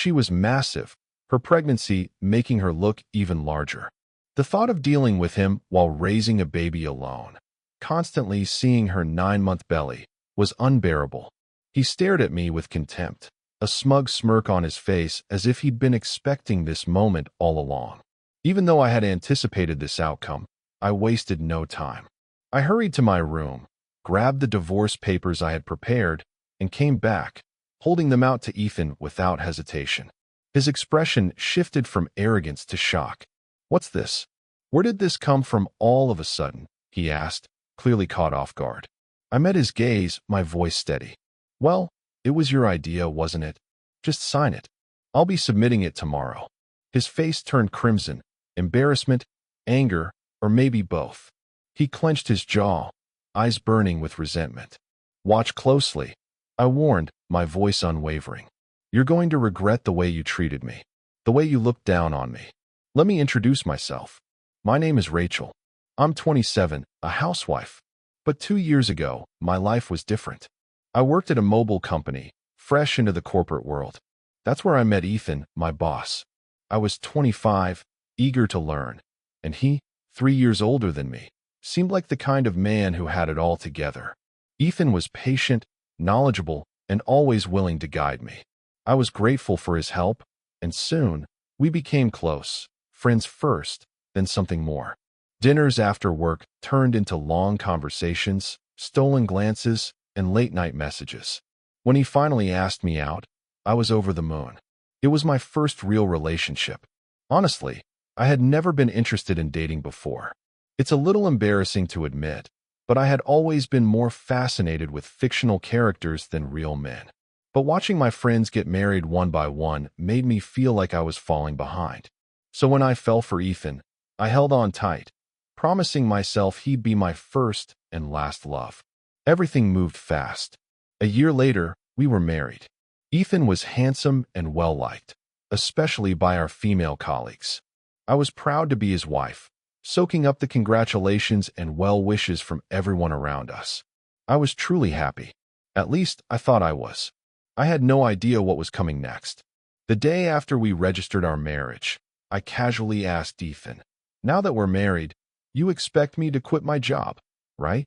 She was massive, her pregnancy making her look even larger. The thought of dealing with him while raising a baby alone, constantly seeing her 9-month belly, was unbearable. He stared at me with contempt, a smug smirk on his face as if he'd been expecting this moment all along. Even though I had anticipated this outcome, I wasted no time. I hurried to my room, grabbed the divorce papers I had prepared, and came back, holding them out to Ethan without hesitation. His expression shifted from arrogance to shock. "What's this? Where did this come from all of a sudden?" he asked, clearly caught off guard. I met his gaze, my voice steady. "Well, it was your idea, wasn't it? Just sign it. I'll be submitting it tomorrow." His face turned crimson, embarrassment, anger, or maybe both. He clenched his jaw, eyes burning with resentment. "Watch closely," I warned, my voice unwavering. "You're going to regret the way you treated me, the way you looked down on me. Let me introduce myself. My name is Rachel. I'm 27, a housewife. But 2 years ago, my life was different. I worked at a mobile company, fresh into the corporate world. That's where I met Ethan, my boss. I was 25, eager to learn, and he, 3 years older than me, seemed like the kind of man who had it all together. Ethan was patient, knowledgeable, and always willing to guide me. I was grateful for his help, and soon, we became close, friends first, then something more. Dinners after work turned into long conversations, stolen glances, and late-night messages. When he finally asked me out, I was over the moon. It was my first real relationship. Honestly, I had never been interested in dating before. It's a little embarrassing to admit, but I had always been more fascinated with fictional characters than real men. But watching my friends get married one by one made me feel like I was falling behind. So when I fell for Ethan, I held on tight, promising myself he'd be my first and last love. Everything moved fast. A year later, we were married. Ethan was handsome and well-liked, especially by our female colleagues. I was proud to be his wife, soaking up the congratulations and well wishes from everyone around us. I was truly happy. At least, I thought I was. I had no idea what was coming next. The day after we registered our marriage, I casually asked Ethan, "Now that we're married, you expect me to quit my job, right?"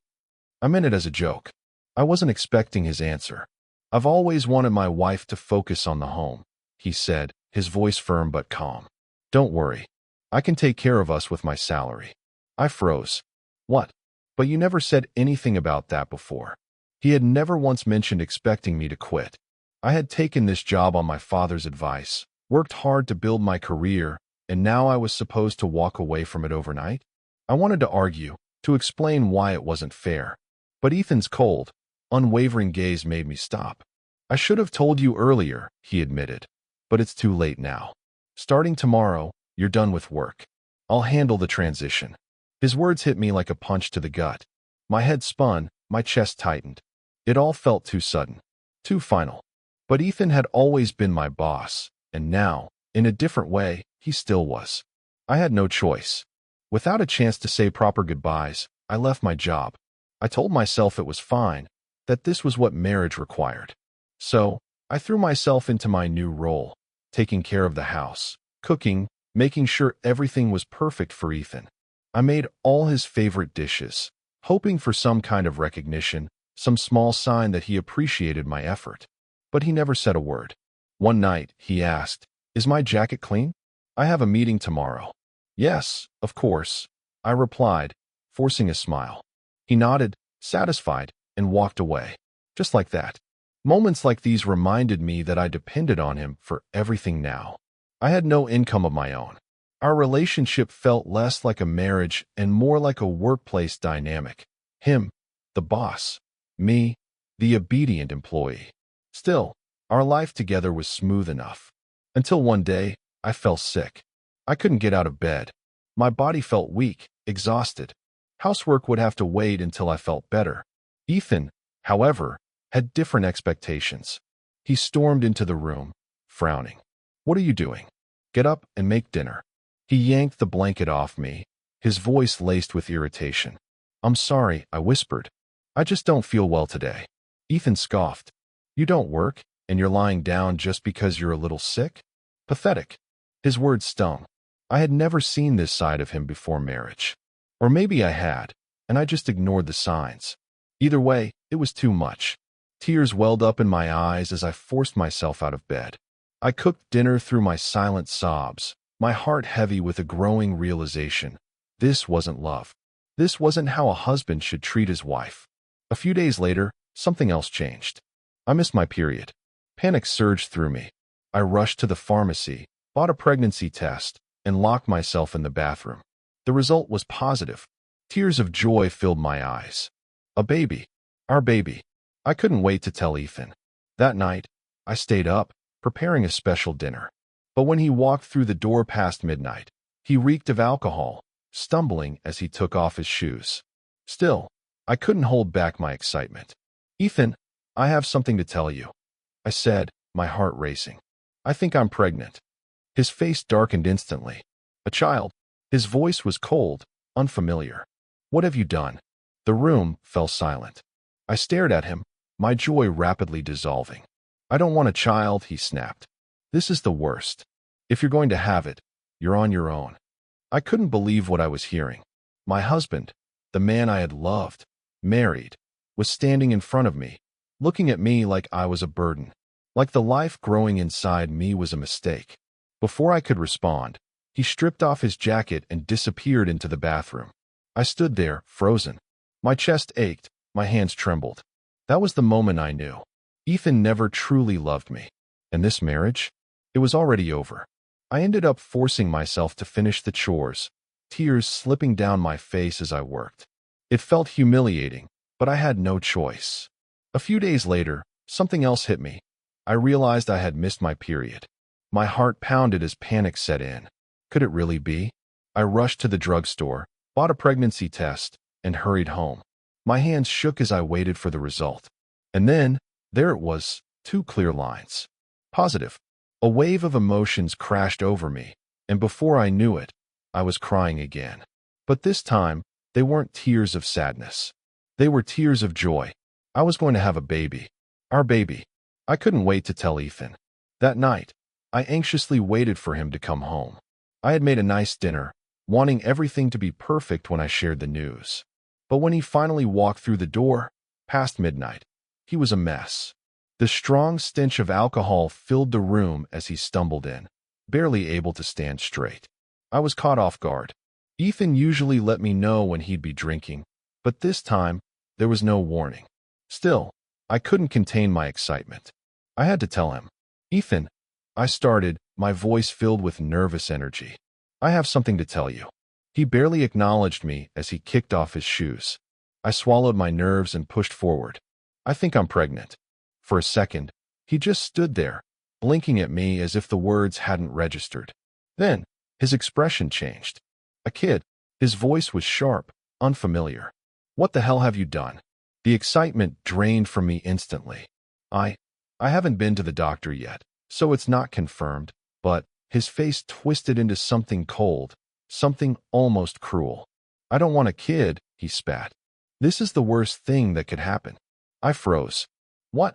I meant it as a joke. I wasn't expecting his answer. "I've always wanted my wife to focus on the home," he said, his voice firm but calm. "Don't worry. I can take care of us with my salary." I froze. "What? But you never said anything about that before." He had never once mentioned expecting me to quit. I had taken this job on my father's advice, worked hard to build my career, and now I was supposed to walk away from it overnight? I wanted to argue, to explain why it wasn't fair. But Ethan's cold, unwavering gaze made me stop. "I should have told you earlier," he admitted, "but it's too late now. Starting tomorrow, you're done with work. I'll handle the transition." His words hit me like a punch to the gut. My head spun, my chest tightened. It all felt too sudden, too final. But Ethan had always been my boss, and now, in a different way, he still was. I had no choice. Without a chance to say proper goodbyes, I left my job. I told myself it was fine, that this was what marriage required. So, I threw myself into my new role, taking care of the house, cooking, making sure everything was perfect for Ethan. I made all his favorite dishes, hoping for some kind of recognition, some small sign that he appreciated my effort. But he never said a word. One night, he asked, "Is my jacket clean? I have a meeting tomorrow." "Yes, of course," I replied, forcing a smile. He nodded, satisfied, and walked away. Just like that. Moments like these reminded me that I depended on him for everything now. I had no income of my own. Our relationship felt less like a marriage and more like a workplace dynamic. Him, the boss. Me, the obedient employee. Still, our life together was smooth enough. Until one day, I fell sick. I couldn't get out of bed. My body felt weak, exhausted. Housework would have to wait until I felt better. Ethan, however, had different expectations. He stormed into the room, frowning. "What are you doing? Get up and make dinner." He yanked the blanket off me, his voice laced with irritation. "I'm sorry," I whispered. "I just don't feel well today." Ethan scoffed. "You don't work, and you're lying down just because you're a little sick? Pathetic. His words stung. I had never seen this side of him before marriage. Or maybe I had, and I just ignored the signs. Either way, it was too much. Tears welled up in my eyes as I forced myself out of bed. I cooked dinner through my silent sobs, my heart heavy with a growing realization. This wasn't love. This wasn't how a husband should treat his wife. A few days later, something else changed. I missed my period. Panic surged through me. I rushed to the pharmacy, bought a pregnancy test, and locked myself in the bathroom. The result was positive. Tears of joy filled my eyes. A baby. Our baby. I couldn't wait to tell Ethan. That night, I stayed up, preparing a special dinner. But when he walked through the door past midnight, he reeked of alcohol, stumbling as he took off his shoes. Still, I couldn't hold back my excitement. Ethan, I have something to tell you, I said, my heart racing. I think I'm pregnant. His face darkened instantly. A child. His voice was cold, unfamiliar. What have you done? The room fell silent. I stared at him, my joy rapidly dissolving. I don't want a child, he snapped. This is the worst. If you're going to have it, you're on your own. I couldn't believe what I was hearing. My husband, the man I had loved, married, was standing in front of me, looking at me like I was a burden, like the life growing inside me was a mistake. Before I could respond, he stripped off his jacket and disappeared into the bathroom. I stood there, frozen. My chest ached, my hands trembled. That was the moment I knew. Ethan never truly loved me. And this marriage? It was already over. I ended up forcing myself to finish the chores, tears slipping down my face as I worked. It felt humiliating, but I had no choice. A few days later, something else hit me. I realized I had missed my period. My heart pounded as panic set in. Could it really be? I rushed to the drugstore, bought a pregnancy test, and hurried home. My hands shook as I waited for the result. And then, there it was, 2 clear lines. Positive. A wave of emotions crashed over me, and before I knew it, I was crying again. But this time, they weren't tears of sadness. They were tears of joy. I was going to have a baby. Our baby. I couldn't wait to tell Ethan. That night, I anxiously waited for him to come home. I had made a nice dinner, wanting everything to be perfect when I shared the news. But when he finally walked through the door, past midnight, he was a mess. The strong stench of alcohol filled the room as he stumbled in, barely able to stand straight. I was caught off guard. Ethan usually let me know when he'd be drinking, but this time, there was no warning. Still, I couldn't contain my excitement. I had to tell him. Ethan, I started, my voice filled with nervous energy. I have something to tell you. He barely acknowledged me as he kicked off his shoes. I swallowed my nerves and pushed forward. I think I'm pregnant. For a second, he just stood there, blinking at me as if the words hadn't registered. Then, his expression changed. A kid. His voice was sharp, unfamiliar. What the hell have you done? The excitement drained from me instantly. I haven't been to the doctor yet, so it's not confirmed, but his face twisted into something cold, something almost cruel. I don't want a kid, he spat. This is the worst thing that could happen. I froze. What?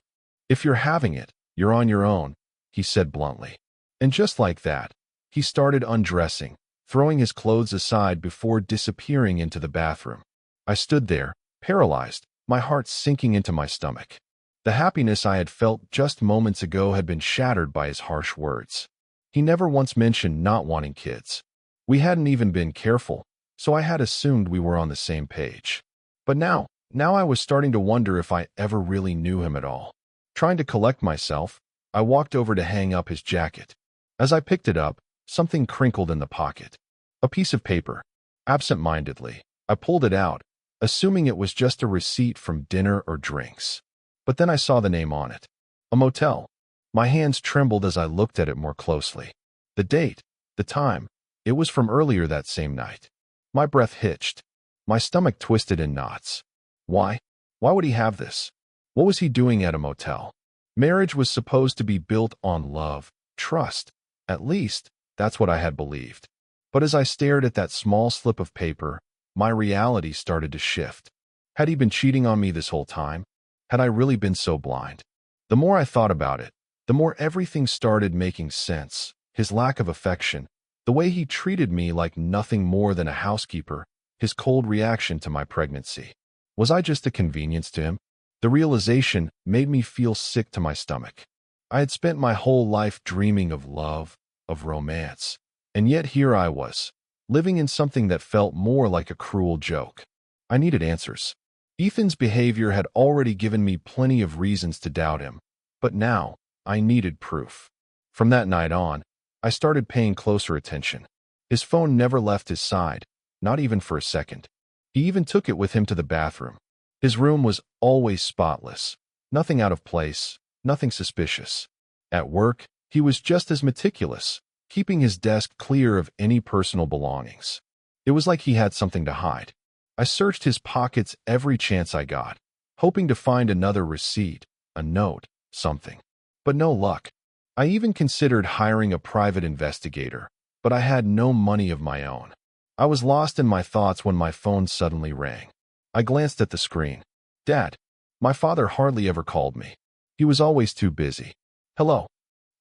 If you're having it, you're on your own, he said bluntly. And just like that, he started undressing, throwing his clothes aside before disappearing into the bathroom. I stood there, paralyzed, my heart sinking into my stomach. The happiness I had felt just moments ago had been shattered by his harsh words. He never once mentioned not wanting kids. We hadn't even been careful, so I had assumed we were on the same page. But now I was starting to wonder if I ever really knew him at all. Trying to collect myself, I walked over to hang up his jacket. As I picked it up, something crinkled in the pocket. A piece of paper. Absent-mindedly, I pulled it out, assuming it was just a receipt from dinner or drinks. But then I saw the name on it. A motel. My hands trembled as I looked at it more closely. The date, the time, it was from earlier that same night. My breath hitched. My stomach twisted in knots. Why? Why would he have this? What was he doing at a motel? Marriage was supposed to be built on love, trust. At least, that's what I had believed. But as I stared at that small slip of paper, my reality started to shift. Had he been cheating on me this whole time? Had I really been so blind? The more I thought about it, The more everything started making sense, his lack of affection, the way he treated me like nothing more than a housekeeper, his cold reaction to my pregnancy. Was I just a convenience to him? The realization made me feel sick to my stomach. I had spent my whole life dreaming of love, of romance, and yet here I was, living in something that felt more like a cruel joke. I needed answers. Ethan's behavior had already given me plenty of reasons to doubt him, but now I needed proof. From that night on, I started paying closer attention. His phone never left his side, not even for a second. He even took it with him to the bathroom. His room was always spotless, nothing out of place, nothing suspicious. At work, he was just as meticulous, keeping his desk clear of any personal belongings. It was like he had something to hide. I searched his pockets every chance I got, hoping to find another receipt, a note, something. But no luck. I even considered hiring a private investigator, but I had no money of my own. I was lost in my thoughts when my phone suddenly rang. I glanced at the screen. Dad. My father hardly ever called me. He was always too busy. Hello.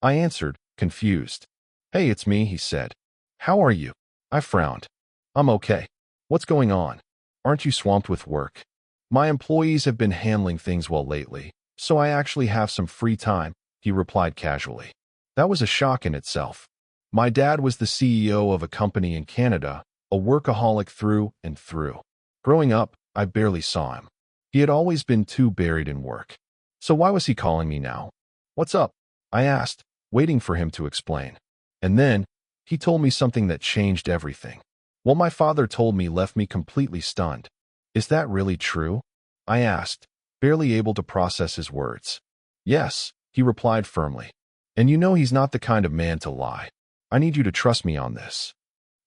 I answered, confused. Hey, it's me, he said. How are you? I frowned. I'm okay. What's going on? Aren't you swamped with work? My employees have been handling things well lately, so I actually have some free time, he replied casually. That was a shock in itself. My dad was the CEO of a company in Canada, a workaholic through and through. Growing up, I barely saw him. He had always been too buried in work. So why was he calling me now? What's up? I asked, waiting for him to explain. And then, he told me something that changed everything. What my father told me left me completely stunned. Is that really true? I asked, barely able to process his words. Yes, he replied firmly. And you know he's not the kind of man to lie. I need you to trust me on this.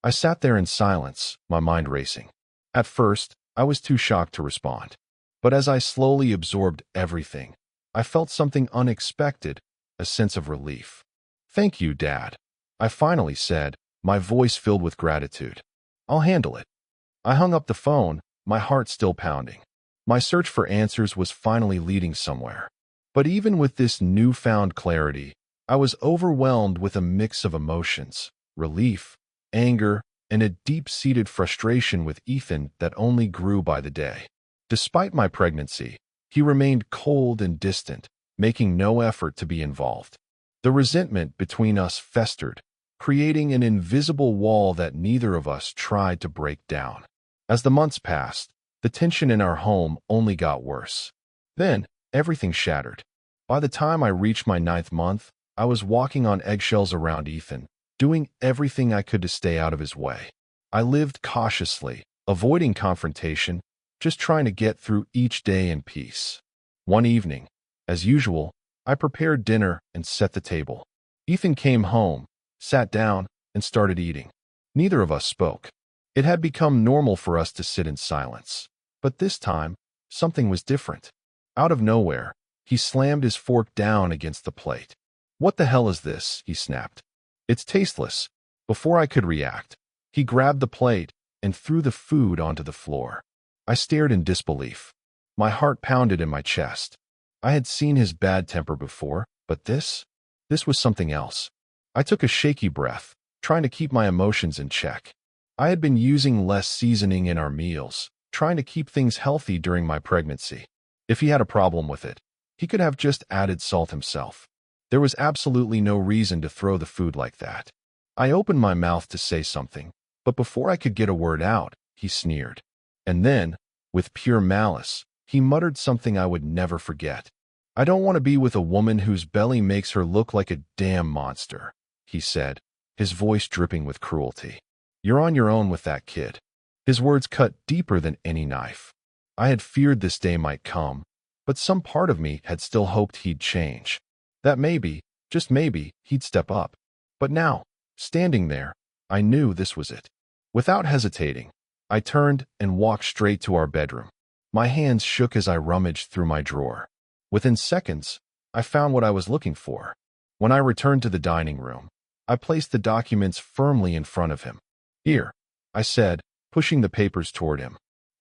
I sat there in silence, my mind racing. At first, I was too shocked to respond. But as I slowly absorbed everything, I felt something unexpected, a sense of relief. Thank you, Dad. I finally said, my voice filled with gratitude. I'll handle it. I hung up the phone, my heart still pounding. My search for answers was finally leading somewhere. But even with this newfound clarity, I was overwhelmed with a mix of emotions, relief, anger, and a deep-seated frustration with Ethan that only grew by the day. Despite my pregnancy, he remained cold and distant, making no effort to be involved. The resentment between us festered, creating an invisible wall that neither of us tried to break down. As the months passed, the tension in our home only got worse. Then, everything shattered. By the time I reached my 9th month, I was walking on eggshells around Ethan, doing everything I could to stay out of his way. I lived cautiously, avoiding confrontation, just trying to get through each day in peace. One evening, as usual, I prepared dinner and set the table. Ethan came home, sat down, and started eating. Neither of us spoke. It had become normal for us to sit in silence. But this time, something was different. Out of nowhere, he slammed his fork down against the plate. What the hell is this? He snapped. It's tasteless. Before I could react, he grabbed the plate and threw the food onto the floor. I stared in disbelief. My heart pounded in my chest. I had seen his bad temper before, but this was something else. I took a shaky breath, trying to keep my emotions in check. I had been using less seasoning in our meals, trying to keep things healthy during my pregnancy. If he had a problem with it, he could have just added salt himself. There was absolutely no reason to throw the food like that. I opened my mouth to say something, but before I could get a word out, he sneered. And then, with pure malice, he muttered something I would never forget. I don't want to be with a woman whose belly makes her look like a damn monster, he said, his voice dripping with cruelty. You're on your own with that kid. His words cut deeper than any knife. I had feared this day might come, but some part of me had still hoped he'd change. That maybe, just maybe, he'd step up. But now, standing there, I knew this was it. Without hesitating, I turned and walked straight to our bedroom. My hands shook as I rummaged through my drawer. Within seconds, I found what I was looking for. When I returned to the dining room, I placed the documents firmly in front of him. Here, I said, pushing the papers toward him.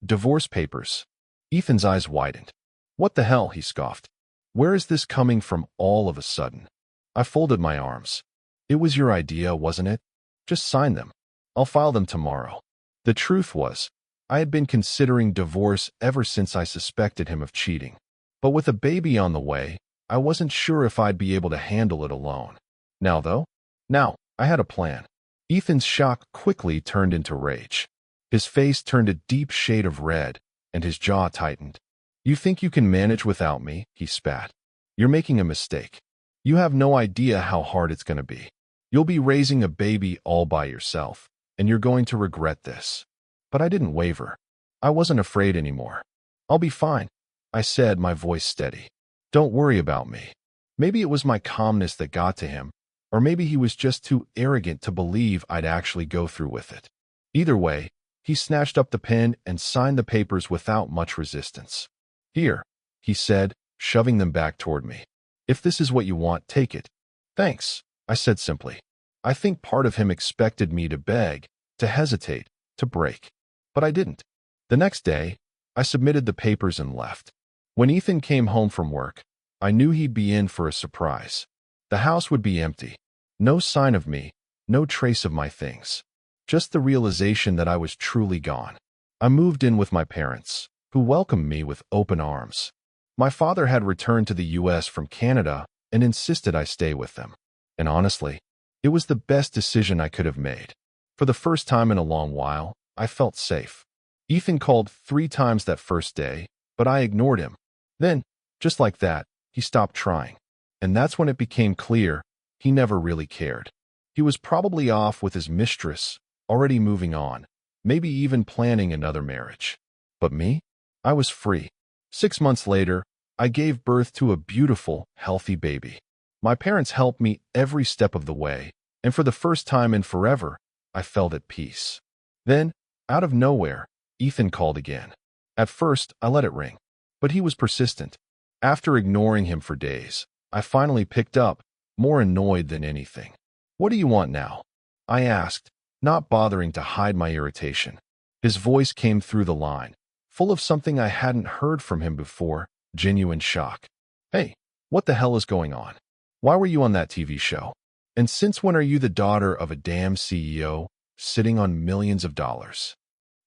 Divorce papers. Ethan's eyes widened. What the hell, he scoffed. Where is this coming from all of a sudden? I folded my arms. It was your idea, wasn't it? Just sign them. I'll file them tomorrow. The truth was, I had been considering divorce ever since I suspected him of cheating. But with a baby on the way, I wasn't sure if I'd be able to handle it alone. Now, though? Now, I had a plan. Ethan's shock quickly turned into rage. His face turned a deep shade of red, and his jaw tightened. You think you can manage without me? He spat. You're making a mistake. You have no idea how hard it's going to be. You'll be raising a baby all by yourself, and you're going to regret this. But I didn't waver. I wasn't afraid anymore. I'll be fine, I said, my voice steady. Don't worry about me. Maybe it was my calmness that got to him, or maybe he was just too arrogant to believe I'd actually go through with it. Either way, he snatched up the pen and signed the papers without much resistance. Here, he said, shoving them back toward me. If this is what you want, take it. Thanks, I said simply. I think part of him expected me to beg, to hesitate, to break. But I didn't. The next day, I submitted the papers and left. When Ethan came home from work, I knew he'd be in for a surprise. The house would be empty. No sign of me, no trace of my things. Just the realization that I was truly gone. I moved in with my parents, who welcomed me with open arms. My father had returned to the U.S. from Canada and insisted I stay with them. And honestly, it was the best decision I could have made. For the first time in a long while, I felt safe. Ethan called 3 times that first day, but I ignored him. Then, just like that, he stopped trying. And that's when it became clear he never really cared. He was probably off with his mistress, already moving on, maybe even planning another marriage. But me? I was free. 6 months later, I gave birth to a beautiful, healthy baby. My parents helped me every step of the way, and for the first time in forever, I felt at peace. Then, out of nowhere, Ethan called again. At first, I let it ring, but he was persistent. After ignoring him for days, I finally picked up, more annoyed than anything. What do you want now? I asked, not bothering to hide my irritation. His voice came through the line, full of something I hadn't heard from him before, genuine shock. Hey, what the hell is going on? Why were you on that TV show? And since when are you the daughter of a damn CEO, sitting on millions of dollars?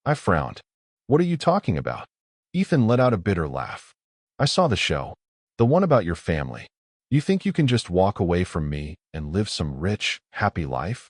I frowned. What are you talking about? Ethan let out a bitter laugh. I saw the show. The one about your family. You think you can just walk away from me and live some rich, happy life?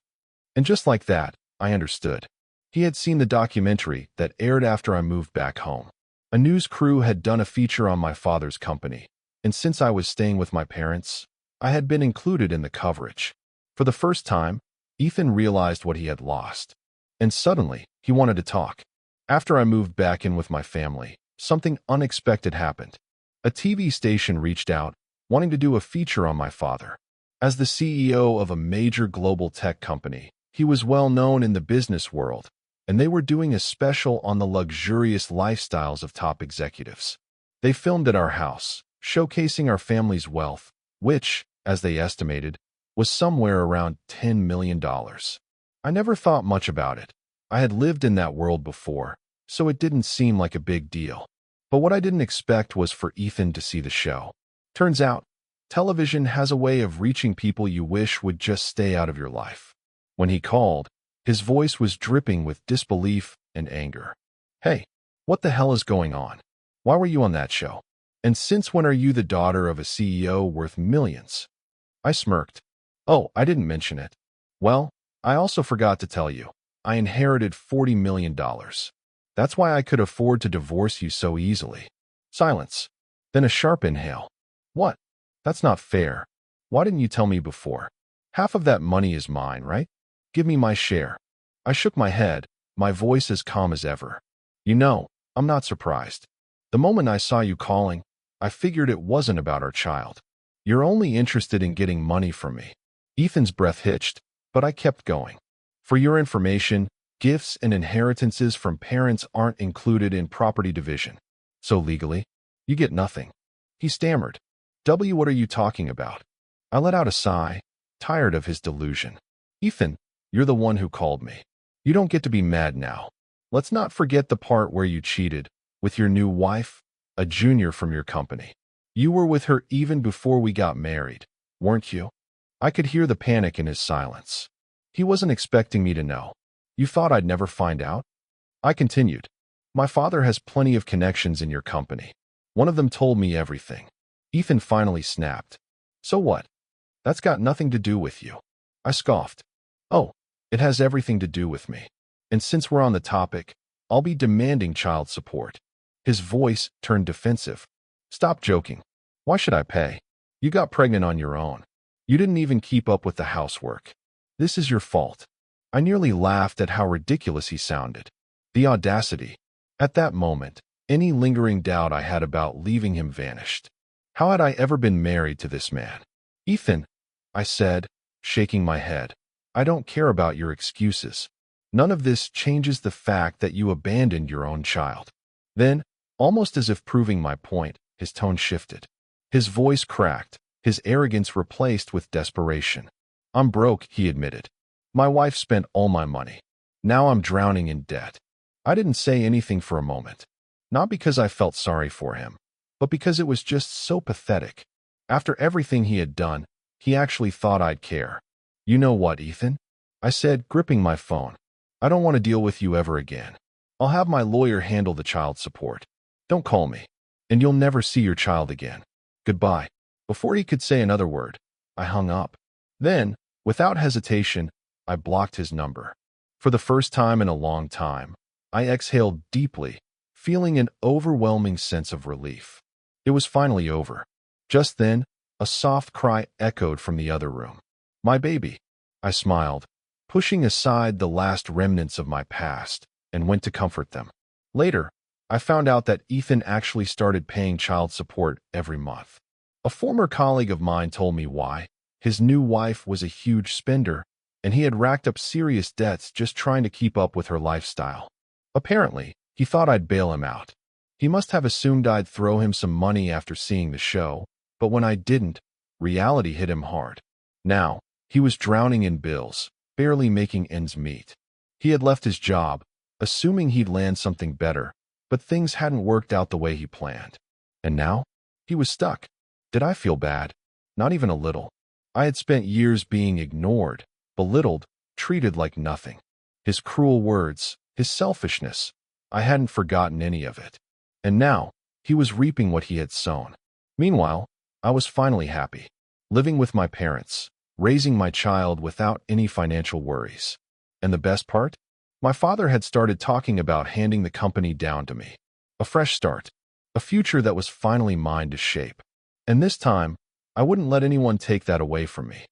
And just like that, I understood. He had seen the documentary that aired after I moved back home. A news crew had done a feature on my father's company, and since I was staying with my parents, I had been included in the coverage. For the first time, Ethan realized what he had lost. And suddenly, he wanted to talk. After I moved back in with my family, something unexpected happened. A TV station reached out, wanting to do a feature on my father. As the CEO of a major global tech company, he was well known in the business world, and they were doing a special on the luxurious lifestyles of top executives. They filmed at our house, showcasing our family's wealth, which, as they estimated, was somewhere around $10 million. I never thought much about it. I had lived in that world before, so it didn't seem like a big deal. But what I didn't expect was for Ethan to see the show. Turns out, television has a way of reaching people you wish would just stay out of your life. When he called, his voice was dripping with disbelief and anger. Hey, what the hell is going on? Why were you on that show? And since when are you the daughter of a CEO worth millions? I smirked. Oh, I didn't mention it. Well, I also forgot to tell you. I inherited $40 million. That's why I could afford to divorce you so easily. Silence. Then a sharp inhale. What? That's not fair. Why didn't you tell me before? Half of that money is mine, right? Give me my share. I shook my head, my voice as calm as ever. You know, I'm not surprised. The moment I saw you calling, I figured it wasn't about our child. You're only interested in getting money from me. Ethan's breath hitched, but I kept going. For your information, gifts and inheritances from parents aren't included in property division. So legally, you get nothing. He stammered. What are you talking about? I let out a sigh, tired of his delusion. Ethan, you're the one who called me. You don't get to be mad now. Let's not forget the part where you cheated with your new wife, a junior from your company. You were with her even before we got married, weren't you? I could hear the panic in his silence. He wasn't expecting me to know. You thought I'd never find out? I continued. My father has plenty of connections in your company. One of them told me everything. Ethan finally snapped. So what? That's got nothing to do with you. I scoffed. Oh, it has everything to do with me. And since we're on the topic, I'll be demanding child support. His voice turned defensive. Stop joking. Why should I pay? You got pregnant on your own. You didn't even keep up with the housework. This is your fault. I nearly laughed at how ridiculous he sounded. The audacity. At that moment, any lingering doubt I had about leaving him vanished. How had I ever been married to this man? Ethan, I said, shaking my head. I don't care about your excuses. None of this changes the fact that you abandoned your own child. Then, almost as if proving my point, his tone shifted. His voice cracked, his arrogance replaced with desperation. I'm broke, he admitted. My wife spent all my money. Now I'm drowning in debt. I didn't say anything for a moment. Not because I felt sorry for him, but because it was just so pathetic. After everything he had done, he actually thought I'd care. You know what, Ethan? I said, gripping my phone. I don't want to deal with you ever again. I'll have my lawyer handle the child support. Don't call me, and you'll never see your child again. Goodbye. Before he could say another word, I hung up. Then, without hesitation, I blocked his number. For the first time in a long time, I exhaled deeply, feeling an overwhelming sense of relief. It was finally over. Just then, a soft cry echoed from the other room. My baby. I smiled, pushing aside the last remnants of my past, and went to comfort them. Later, I found out that Ethan actually started paying child support every month. A former colleague of mine told me why. His new wife was a huge spender, and he had racked up serious debts just trying to keep up with her lifestyle. Apparently, he thought I'd bail him out. He must have assumed I'd throw him some money after seeing the show, but when I didn't, reality hit him hard. Now, he was drowning in bills, barely making ends meet. He had left his job, assuming he'd land something better, but things hadn't worked out the way he planned. And now, he was stuck. Did I feel bad? Not even a little. I had spent years being ignored, belittled, treated like nothing. His cruel words, his selfishness, I hadn't forgotten any of it. And now, he was reaping what he had sown. Meanwhile, I was finally happy, living with my parents, raising my child without any financial worries. And the best part? My father had started talking about handing the company down to me. A fresh start, a future that was finally mine to shape. And this time, I wouldn't let anyone take that away from me.